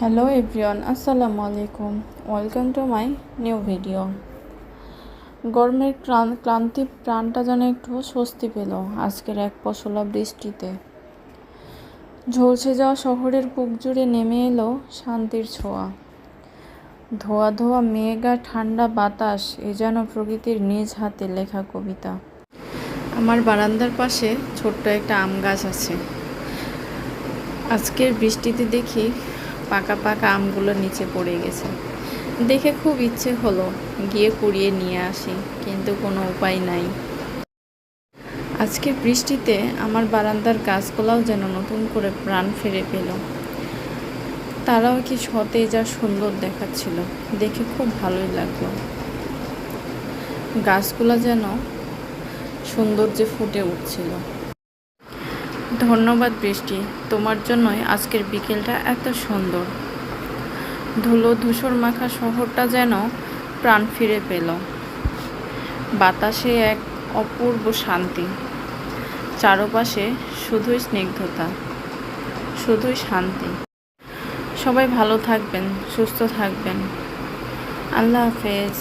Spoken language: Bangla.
হ্যালো এভরিওয়ান, আসসালামু আলাইকুম। Welcome to my new video. গরমের ক্লান্তি প্রাণটা যেন একটু স্বস্তি পেল আজকের এক পশলা বৃষ্টিতে। ঝলসে যাওয়া শহরের বুক জুড়ে নেমে এলো শান্তির ছোঁয়া। ধোয়া ধোয়া মেঘ আর ঠান্ডা বাতাস, এ যেন প্রকৃতির নিজ হাতে লেখা কবিতা। আমার বারান্দার পাশে ছোট্ট একটা আম গাছ আছে। আজকের বৃষ্টিতে দেখি পাকা পাকা আমগুলো নিচে পড়ে গেছে। দেখে খুব ইচ্ছে হলো গিয়ে কুড়িয়ে নিয়ে আসি, কিন্তু কোনো উপায় নাই। আজকের বৃষ্টিতে আমার বারান্দার গাছগুলোও যেন নতুন করে প্রাণ ফিরে পেল। তারাও কি সতেজ আর সুন্দর দেখাচ্ছিল, দেখে খুব ভালোই লাগলো। গাছগুলো যেন সৌন্দর্যে ফুটে উঠছিল। ধন্যবাদ বৃষ্টি, তোমার জন্যই আজকের বিকেলটা এত সুন্দর। ধুলো ধূসর মাখা শহরটা যেন প্রাণ ফিরে পেল। বাতাসে এক অপূর্ব শান্তি, চারপাশে শুধুই স্নিগ্ধতা, শুধুই শান্তি। সবাই ভালো থাকবেন, সুস্থ থাকবেন। আল্লাহ হাফেজ।